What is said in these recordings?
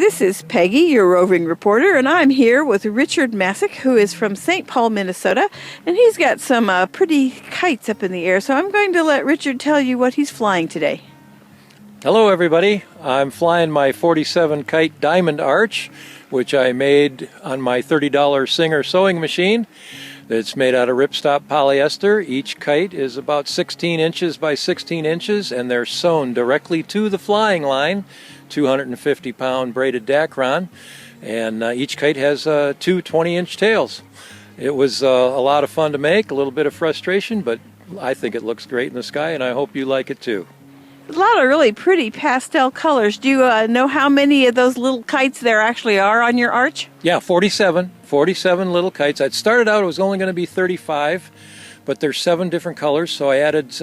This is Peggy, your roving reporter, and I'm here with Richard Masick, who is from St. Paul, Minnesota, and he's got some pretty kites up in the air, so I'm going to let Richard tell you what he's flying today. Hello everybody, I'm flying my 47 kite diamond arch, which I made on my $30 Singer sewing machine. It's made out of ripstop polyester. Each kite is about 16 inches by 16 inches, and they're sewn directly to the flying line, 250-pound braided Dacron, and each kite has two 20-inch tails. It was a lot of fun to make, a little bit of frustration, but I think it looks great in the sky, and I hope you like it too. A lot of really pretty pastel colors. Do you know how many of those little kites there actually are on your arch? Yeah, 47 little kites. It started out, it was only going to be 35, but there's 7 different colors, so I added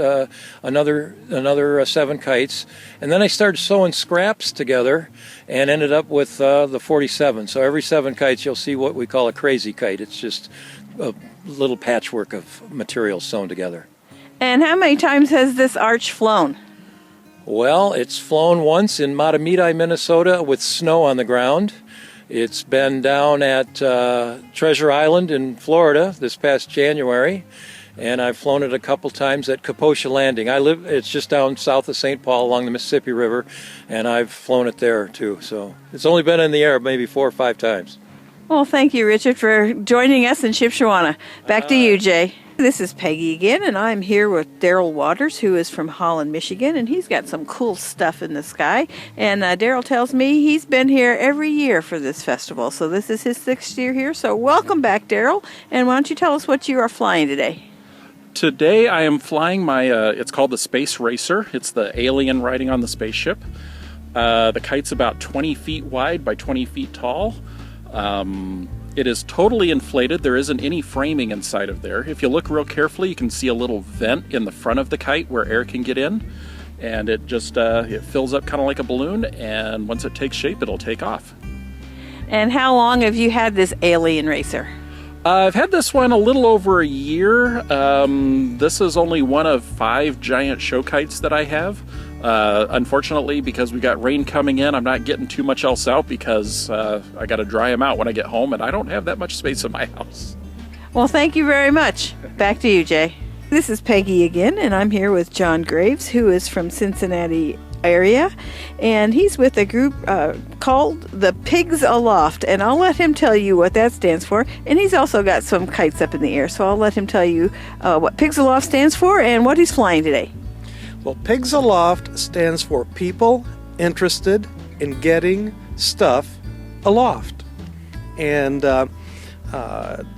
another 7 kites. And then I started sewing scraps together and ended up with the 47. So every 7 kites you'll see what we call a crazy kite. It's just a little patchwork of materials sewn together. And how many times has this arch flown? Well, it's flown once in Matamidi, Minnesota with snow on the ground. It's been down at Treasure Island in Florida this past January, and I've flown it a couple times at Komotion Landing. It's just down south of St. Paul along the Mississippi River, and I've flown it there too. So it's only been in the air maybe 4 or 5 times. Well, thank you, Richard, for joining us in Shipshewana. Back to you, Jay. This is Peggy again, and I'm here with Daryl Waters, who is from Holland, Michigan, and he's got some cool stuff in the sky. And Daryl tells me he's been here every year for this festival, so this is his 6th year here. So welcome back, Daryl, and why don't you tell us what you are flying today? Today I am flying my, it's called the Space Racer. It's the alien riding on the spaceship. The kite's about 20 feet wide by 20 feet tall. It is totally inflated. There isn't any framing inside of there. If you look real carefully, you can see a little vent in the front of the kite where air can get in, and it just it fills up kind of like a balloon, and once it takes shape, it'll take off. And how long have you had this alien racer? I've had this one a little over a year. This is only one of 5 giant show kites that I have. Unfortunately, because we got rain coming in, I'm not getting too much else out because I got to dry them out when I get home, and I don't have that much space in my house. Well, thank you very much. Back to you, Jay. This is Peggy again, and I'm here with John Graves, who is from Cincinnati area, and he's with a group called the Pigs Aloft, and I'll let him tell you what that stands for. And he's also got some kites up in the air, so I'll let him tell you what Pigs Aloft stands for and what he's flying today. Well, Pigs Aloft stands for people interested in getting stuff aloft. And I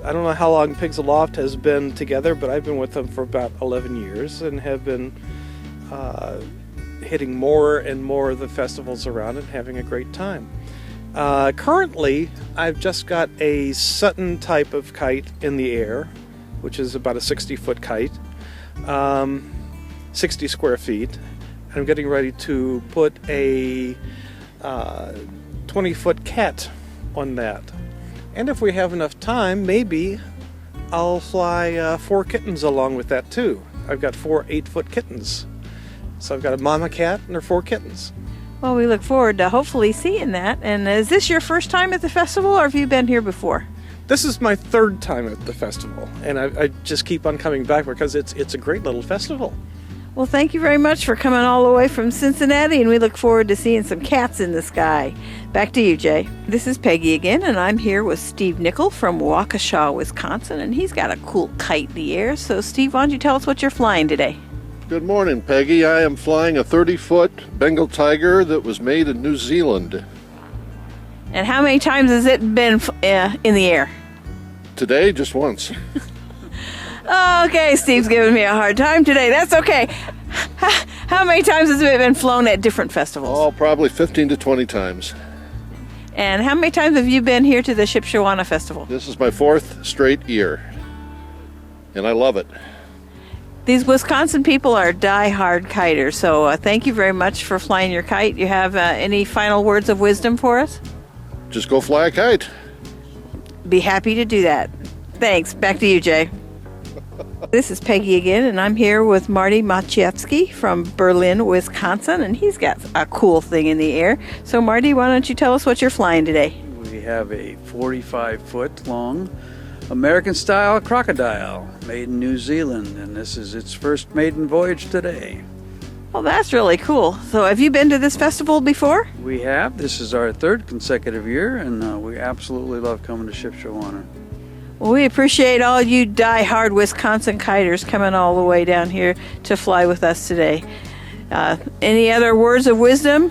don't know how long Pigs Aloft has been together, but I've been with them for about 11 years and have been hitting more and more of the festivals around and having a great time. Currently, I've just got a Sutton type of kite in the air, which is about a 60-foot kite. 60 square feet. I'm getting ready to put a 20-foot cat on that. And if we have enough time, maybe I'll fly 4 kittens along with that too. I've got 4 8-foot kittens. So I've got a mama cat and her 4 kittens. Well, we look forward to hopefully seeing that. And is this your first time at the festival, or have you been here before? This is my 3rd time at the festival, and I just keep on coming back because it's a great little festival. Well, thank you very much for coming all the way from Cincinnati, and we look forward to seeing some cats in the sky. Back to you, Jay. This is Peggy again, and I'm here with Steve Nickel from Waukesha, Wisconsin, and he's got a cool kite in the air. So, Steve, why don't you tell us what you're flying today? Good morning, Peggy. I am flying a 30-foot Bengal tiger that was made in New Zealand. And how many times has it been in the air? Today, just once. Okay, Steve's giving me a hard time today. That's okay. How many times has it been flown at different festivals? Oh, probably 15 to 20 times. And how many times have you been here to the Shipshewana Festival? This is my 4th straight year, and I love it. These Wisconsin people are die-hard kiters, so thank you very much for flying your kite. You have any final words of wisdom for us? Just go fly a kite. Be happy to do that. Thanks. Back to you, Jay. This is Peggy again, and I'm here with Marty Maciejewski from Berlin, Wisconsin, and he's got a cool thing in the air. So, Marty, why don't you tell us what you're flying today? We have a 45-foot long American-style crocodile made in New Zealand, and this is its first maiden voyage today. Well, that's really cool. So, have you been to this festival before? We have. This is our third consecutive year, and we absolutely love coming to Shipshewana. Well, we appreciate all you die-hard Wisconsin kiters coming all the way down here to fly with us today. Any other words of wisdom?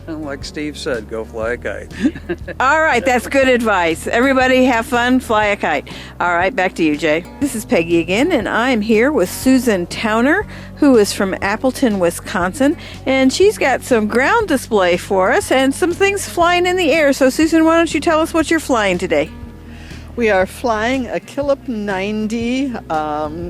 Like Steve said, go fly a kite. All right, that's good advice. Everybody have fun, fly a kite. All right, back to you, Jay. This is Peggy again, and I'm here with Susan Towner, who is from Appleton, Wisconsin, and she's got some ground display for us and some things flying in the air. So, Susan, why don't you tell us what you're flying today? We are flying a Killip 90.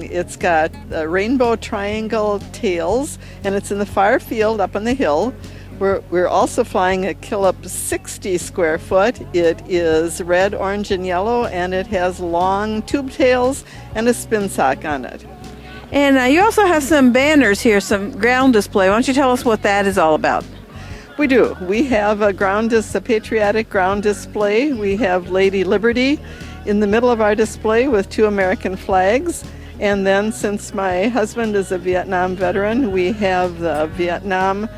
It's got rainbow triangle tails, and it's in the far field up on the hill. We're also flying a Killip 60 square foot. It is red, orange, and yellow, and it has long tube tails and a spin sock on it. And you also have some banners here, some ground display. Why don't you tell us what that is all about? We do. We have a patriotic ground display. We have Lady Liberty in the middle of our display with 2 American flags. And then, since my husband is a Vietnam veteran, we have the Vietnam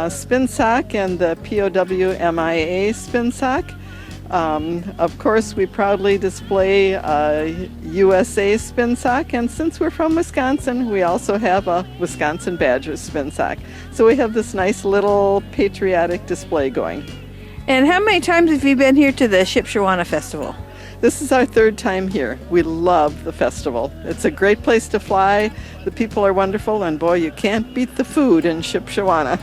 spin sock and the POW MIA spin sock. Of course, we proudly display a USA spin sock, and since we're from Wisconsin, we also have a Wisconsin Badger spin sock. So we have this nice little patriotic display going. And how many times have you been here to the Shipshewana Festival? This is our 3rd time here. We love the festival. It's a great place to fly. The people are wonderful, and boy, you can't beat the food in Shipshewana.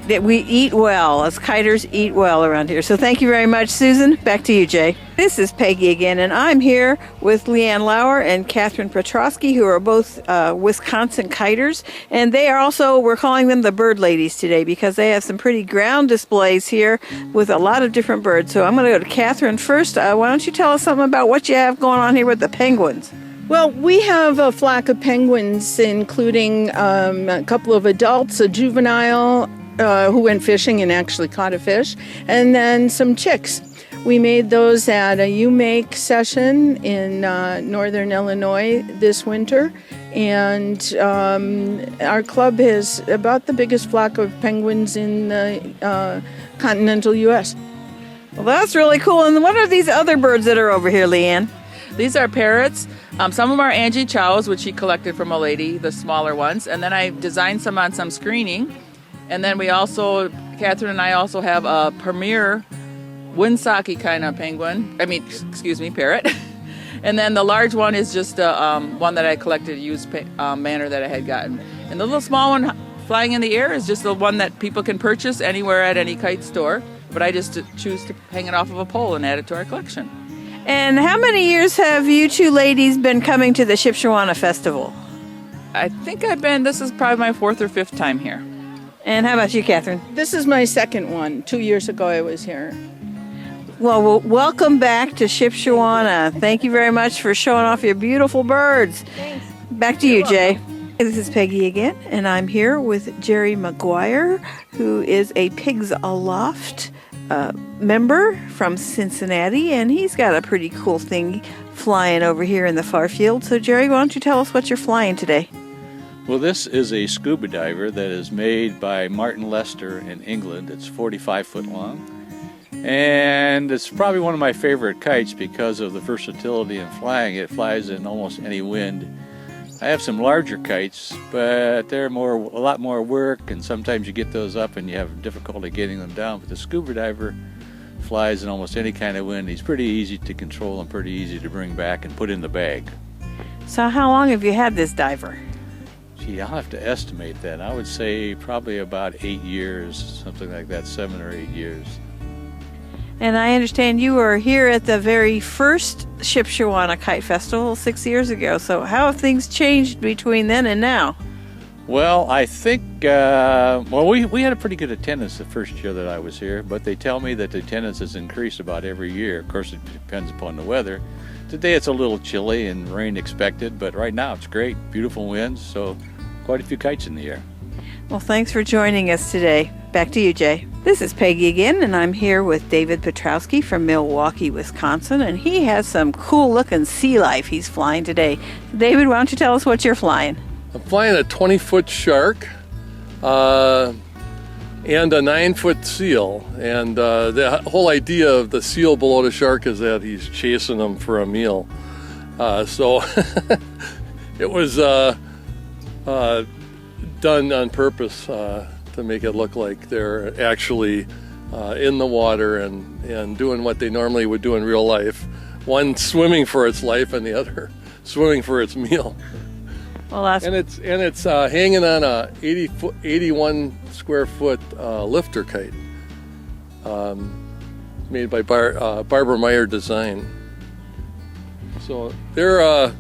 That we eat well, as kiters eat well around here. So thank you very much, Susan. Back to you, Jay. This is Peggy again, and I'm here with Leanne Lauer and Catherine Petrosky, who are both Wisconsin kiters. And they are also, we're calling them the bird ladies today because they have some pretty ground displays here with a lot of different birds. So I'm going to go to Catherine first. Why don't you tell us something about what you have going on here with the penguins? Well, we have a flock of penguins, including a couple of adults, a juvenile, who went fishing and actually caught a fish, and then some chicks. We made those at a U-Make session in northern Illinois this winter, and our club has about the biggest flock of penguins in the continental U.S. Well, that's really cool. And what are these other birds that are over here, Leanne? These are parrots. Some of them are Angie Chow's, which she collected from a lady, the smaller ones, and then I designed some on some screening. And then we also, Catherine and I also have a Premier Winsaki kind of parrot. And then the large one is just one that I collected a used banner that I had gotten. And the little small one flying in the air is just the one that people can purchase anywhere at any kite store. But I just choose to hang it off of a pole and add it to our collection. And how many years have you 2 ladies been coming to the Shipshewana Festival? I think this is probably my 4th or 5th time here. And how about you, Catherine? This is my 2nd one. 2 years ago I was here. Well, welcome back to Shipshewana. Thank you very much for showing off your beautiful birds. Thanks. Back to you, Jay. This is Peggy again, and I'm here with Jerry McGuire, who is a Pigs Aloft member from Cincinnati, and he's got a pretty cool thing flying over here in the far field. So, Jerry, why don't you tell us what you're flying today? Well, this is a scuba diver that is made by Martin Lester in England. It's 45 foot long, and it's probably one of my favorite kites because of the versatility in flying. It flies in almost any wind. I have some larger kites, but they're a lot more work, and sometimes you get those up and you have difficulty getting them down. But the scuba diver flies in almost any kind of wind. He's pretty easy to control and pretty easy to bring back and put in the bag. So how long have you had this diver? Gee, I'll have to estimate that. I would say probably about 8 years, something like that, 7 or 8 years. And I understand you were here at the very first Shipshewana Kite Festival 6 years ago. So how have things changed between then and now? Well, I think, we had a pretty good attendance the first year that I was here, but they tell me that the attendance has increased about every year. Of course, it depends upon the weather. Today it's a little chilly and rain expected, but right now it's great. Beautiful winds, so quite a few kites in the air. Well, thanks for joining us today. Back to you, Jay. This is Peggy again, and I'm here with David Petrowski from Milwaukee, Wisconsin, and he has some cool-looking sea life he's flying today. David, why don't you tell us what you're flying? I'm flying a 20-foot shark and a 9-foot seal. And the whole idea of the seal below the shark is that he's chasing them for a meal. So it was done on purpose to make it look like they're actually in the water and doing what they normally would do in real life. One swimming for its life and the other swimming for its meal. Well, that's... And it's hanging on a 81 square foot lifter kite, made by Barbara Meyer Design. So they're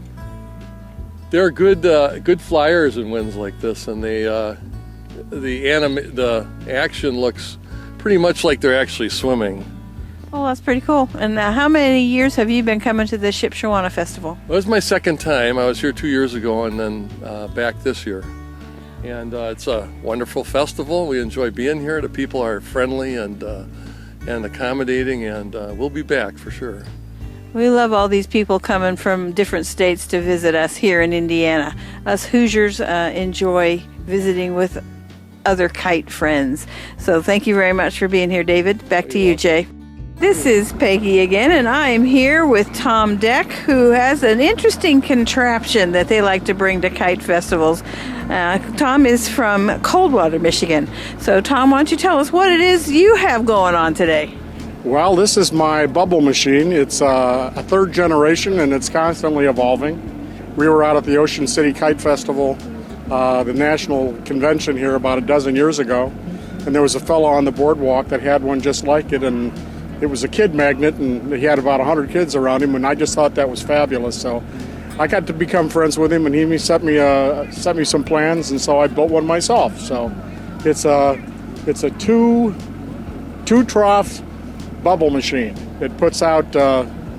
good flyers in winds like this, and the action looks pretty much like they're actually swimming. Oh, that's pretty cool. And how many years have you been coming to the Shipshewana Festival? Well, it was my second time. I was here 2 years ago and then back this year. And it's a wonderful festival. We enjoy being here. The people are friendly and accommodating, and we'll be back for sure. We love all these people coming from different states to visit us here in Indiana. Us Hoosiers enjoy visiting with other kite friends. So thank you very much for being here, David. Back to you, Jay. This is Peggy again, and I am here with Tom Deck, who has an interesting contraption that they like to bring to kite festivals. Tom is from Coldwater, Michigan. So, Tom, why don't you tell us what it is you have going on today? Well, this is my bubble machine. It's a third generation, and it's constantly evolving. We were out at the Ocean City Kite Festival, the national convention here, about a dozen years ago, and there was a fellow on the boardwalk that had one just like it, and it was a kid magnet, and he had about 100 kids around him, and I just thought that was fabulous. So I got to become friends with him, and he sent me some plans, and so I built one myself. So it's a two trough bubble machine. It puts out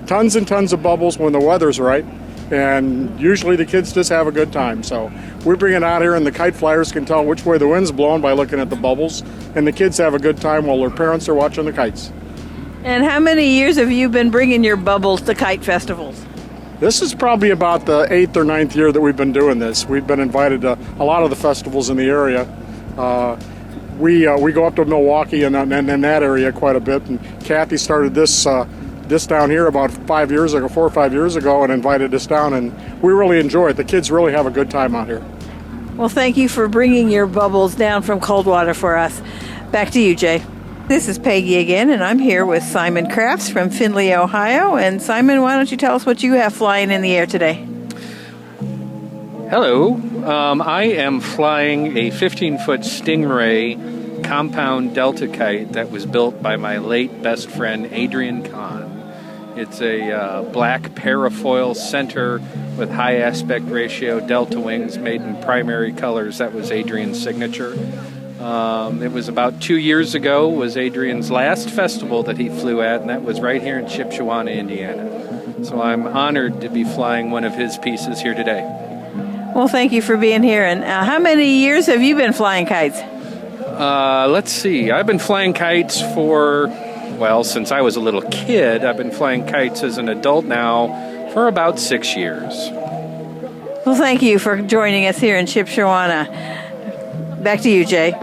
tons and tons of bubbles when the weather's right, and usually the kids just have a good time. So we bring it out here, and the kite flyers can tell which way the wind's blowing by looking at the bubbles, and the kids have a good time while their parents are watching the kites. And how many years have you been bringing your bubbles to kite festivals? This is probably about the 8th or 9th year that we've been doing this. We've been invited to a lot of the festivals in the area. We go up to Milwaukee and in that area quite a bit. And Kathy started this down here about 4 or 5 years ago, and invited us down, and we really enjoy it. The kids really have a good time out here. Well, thank you for bringing your bubbles down from Coldwater for us. Back to you, Jay. This is Peggy again, and I'm here with Simon Crafts from Findlay, Ohio. And Simon, why don't you tell us what you have flying in the air today? Hello. I am flying a 15-foot Stingray compound delta kite that was built by my late best friend Adrian Kahn. It's a black parafoil center with high aspect ratio delta wings made in primary colors. That was Adrian's signature. It was about 2 years ago, was Adrian's last festival that he flew at, and that was right here in Shipshewana, Indiana. So I'm honored to be flying one of his pieces here today. Well, thank you for being here. And how many years have you been flying kites? Let's see. I've been flying kites since I was a little kid. I've been flying kites as an adult now for about 6 years. Well, thank you for joining us here in Shipshewana. Back to you, Jay.